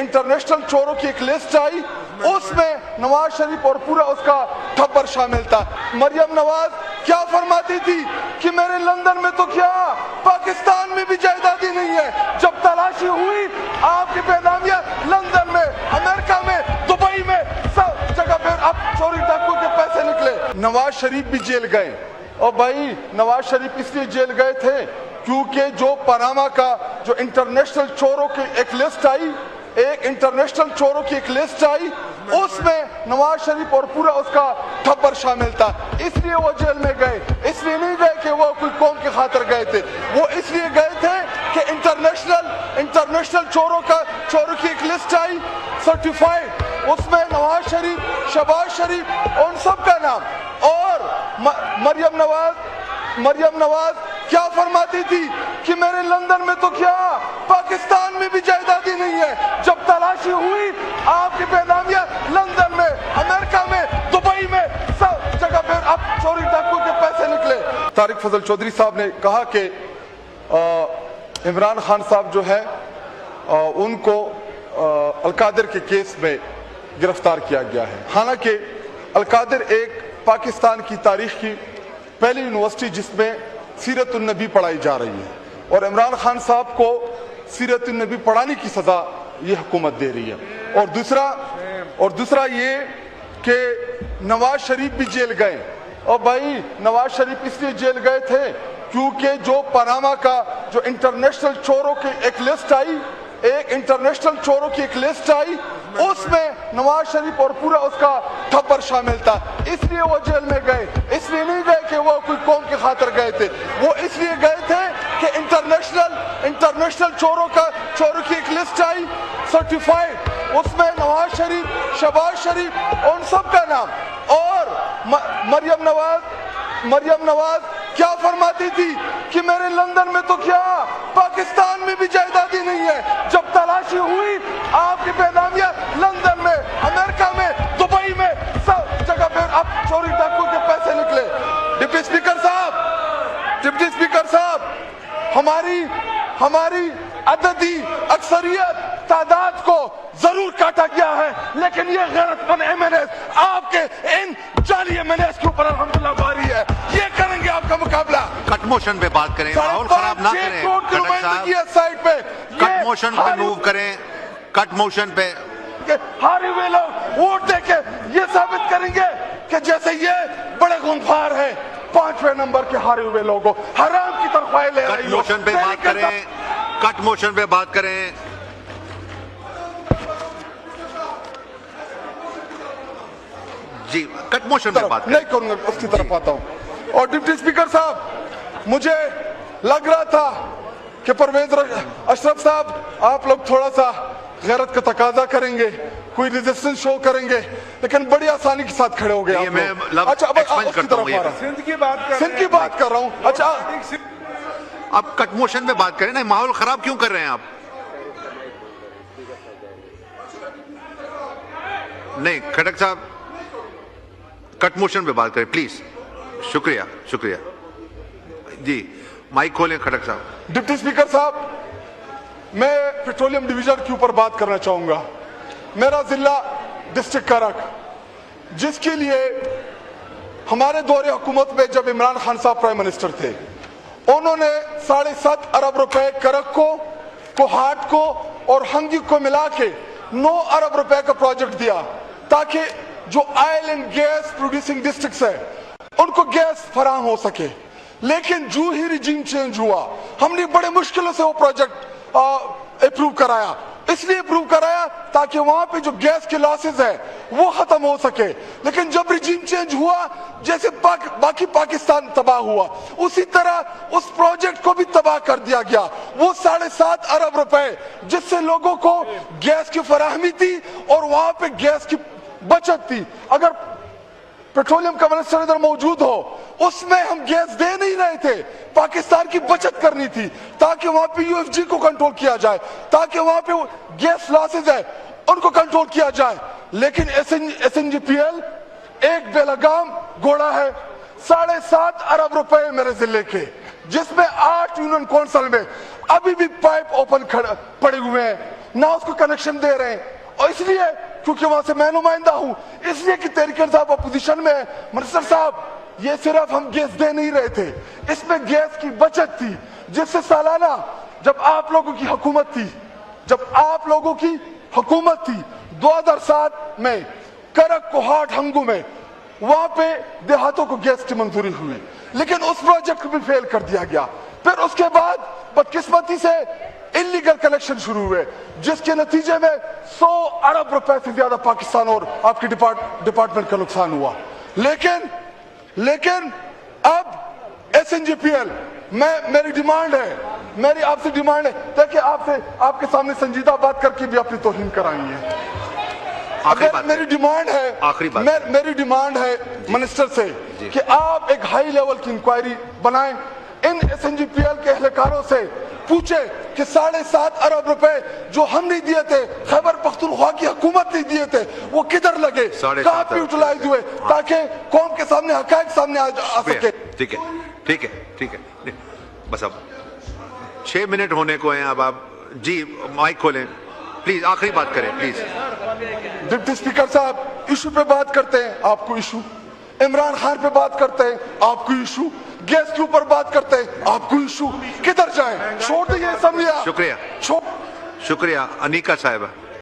International चोरों की एक लिस्ट आई, उसमें नवाज शरीफ और पूरा उसका टब्बर शामिल था। मरियम नवाज क्या फरमाती थी कि मेरे लंदन में तो क्या पाकिस्तान में भी जायदादी नहीं है। जब तलाशी हुई आपकी बेनामिया लंदन में, अमेरिका में, दुबई में, सब जगह पे अब चोरी डाकू के पैसे निकले। नवाज शरीफ भी जेल गए, और भाई नवाज शरीफ इसलिए जेल गए थे क्योंकि जो पनामा का जो इंटरनेशनल चोरों की एक लिस्ट आई, उसमें नवाज शरीफ और पूरा उसका टब्बर शामिल था। इसलिए वो जेल में गए, इसलिए नहीं गए कि वो कोई कौम की खातिर गए थे, वो इसलिए गए थे कि इंटरनेशनल चोरों की एक लिस्ट आई सर्टिफाइड, उसमें नवाज शरीफ, शहबाज शरीफ, उन सब का नाम। और मरियम नवाज क्या फरमाती थी कि मेरे लंदन में तो क्या पाकिस्तान में भी जायदादी नहीं है। जब तलाशी हुई आपकी बेनामिया लंदन में, अमेरिका में, दुबई में, सब जगह पे अब चोरी डाकू के पैसे निकले। तारिक फजल चौधरी साहब ने कहा कि इमरान खान साहब जो है उनको अलकादिर के केस में गिरफ्तार किया गया है। हालांकि अलकादिर एक पाकिस्तान की तारीख की पहली यूनिवर्सिटी जिसमें सीरतुन नबी पढ़ाई जा रही है, और इमरान खान साहब को सीरतुन नबी पढ़ाने की सजा ये हुकूमत दे रही है। और दूसरा ये कि नवाज शरीफ भी जेल गए, और भाई नवाज शरीफ इसलिए जेल गए थे क्योंकि जो पनामा का जो इंटरनेशनल चोरों की एक लिस्ट आई, उसमें नवाज शरीफ और पूरा उसका टब्बर शामिल था। इसलिए वो जेल में गए, इसलिए नहीं गए कि वो कोई कौम की खातिर गए थे, वो इसलिए गए थे कि इंटरनेशनल चोरों की एक लिस्ट आई सर्टिफाइड, उसमें नवाज शरीफ, शहबाज शरीफ, उन सब का नाम। और मरियम नवाज क्या फरमाती थी कि मेरे लंदन में तो क्या पाकिस्तान में भी जायदादी नहीं है। जब तलाशी हुई आपकी बेनामिया लंदन में, अमेरिका में, दुबई में, सब जगह पे अब चोरी डाकू के पैसे निकले। डिप्टी स्पीकर साहब, हमारी अददी अक्सरियत तादाद को जरूर काटा गया है, लेकिन ये गैरतमंद एमएनएस आपके इन जाली एमएनएस के ऊपर अल्हम्दुलिल्लाह भारी है। ये करेंगे आपका मुकाबला। कट मोशन पे बात करें, माहौल खराब ना करें। साइड पे कट मोशन पे मूव करें, कट मोशन पे। हारे हुए लोग वोट देके ये साबित करेंगे कि जैसे ये बड़े गुनखार हैं, 5वें नंबर के हारे हुए लोगों हराम की तरफ ले रही। कट मोशन पे बात करें, कट मोशन पे बात करें। जी, कट मोशन पे बात नहीं करूंगा, उसकी तरफ आता हूं। और डिप्टी स्पीकर साहब, मुझे लग रहा था कि परवेज अशरफ साहब आप लोग थोड़ा सा गैरत का तकाजा करेंगे, कोई रेजिस्टेंस शो करेंगे, लेकिन बड़ी आसानी के साथ खड़े हो गए आप लोग। अच्छा, अब उसकी तरफ आ रहा हूं, सिंध की बात कर रहा हूं। अच्छा, अब कट मोशन पे बात करें ना, माहौल खराब क्यों कर रहे हैं आप? नहीं खटक साहब, कट मोशन पे बात करें प्लीज। शुक्रिया जी, माइक खोलें खटक साहब। डिप्टी स्पीकर साहब, मैं पेट्रोलियम डिवीजन के ऊपर बात करना चाहूंगा। मेरा जिला डिस्ट्रिक्ट करक, जिसके लिए हमारे दौरे हुकूमत में जब इमरान खान साहब प्राइम मिनिस्टर थे, उन्होंने 7.5 अरब रुपए करक को, कोहाट को और हंगी को मिला के 9 अरब रुपए का प्रोजेक्ट दिया, ताकि जो oil and gas producing districts है उनको गैस फराहम हो सके। लेकिन जो ही रिजीम चेंज हुआ, हमने बड़े मुश्किलों से वो प्रोजेक्ट अप्रूव कराया। इसलिए अप्रूव कराया ताकि वहां पे जो गैस के लॉसेस है वो खत्म हो सके। लेकिन जब रिजीम चेंज हुआ, जैसे बाकी पाकिस्तान तबाह हुआ, उसी तरह उस प्रोजेक्ट को भी तबाह कर दिया गया। वो 7.5 अरब रुपए जिससे लोगों को गैस की फराहमी थी और वहां पे गैस की बचत थी। अगर पेट्रोलियम का मिनिस्टर इधर मौजूद हो, उसमें हम गैस दे नहीं रहे थे, पाकिस्तान की बचत करनी थी ताकि वहां पे यूएफजी को कंट्रोल किया जाए, ताकि वहां पे गैस लॉसेज है उनको कंट्रोल किया जाए। लेकिन एसएनजीपीएल एक बेलगाम घोड़ा है। 7.5 अरब रुपए मेरे जिले के, जिसमें 8 यूनियन काउंसिल में अभी भी पाइप ओपन पड़े हुए हैं। ना उसको कनेक्शन दे रहे हैं, और इसलिए क्योंकि वहां से मैं नुमाइंदा हूं, इसलिए कि तहरीक इंसाफ अपोजिशन में है। मिनिस्टर साहब, ये सिर्फ हम गैस दे नहीं रहे थे, इसमें गैस की बचत थी, जिससे सालाना जब आप लोगों की हुकूमत थी, 2007 में करक कोहाट हंगू में, वहां पे देहातों को गैस की मंजूरी हुई, लेकिन उस प्रोजेक्ट को भी फेल कर दिया गया। फिर उसके बाद बदकिस्मती से इलीगल कलेक्शन शुरू हुए, जिसके नतीजे में 100 अरब रुपए से ज्यादा पाकिस्तान और आपके डिपार्टमेंट का नुकसान हुआ। लेकिन अब SNGPL, मेरी डिमांड है, मेरी आपसे डिमांड है ताकि आपके सामने संजीदा बात करके भी अपनी तौहीन कराएंगे। मेरी डिमांड है मिनिस्टर से कि आप एक हाई लेवल की इंक्वायरी बनाएं, इन SNGPL के एहलकारों से पूछे कि 7.5 अरब रुपए जो हम नहीं दिए थे, खैबर पख्तूनख्वा की हुकूमत नहीं दिए थे, वो किधर लगे, कहां पे यूटिलाइज हुए, ताकि कौम के सामने हकायक सामने आ सके। ठीक है, बस अब 6 मिनट होने को हैं। अब आप जी माइक खोलें प्लीज, आखिरी बात करें प्लीज। डिप्टी स्पीकर साहब, इशू पे बात करते हैं, आपको इशू, इमरान खान पे बात करते हैं, आपको इशू, गैस के ऊपर बात करते हैं, आपको इशू, किधर जाएं? छोड़ दीजिए असेंबली। शुक्रिया अनीका साहिबा।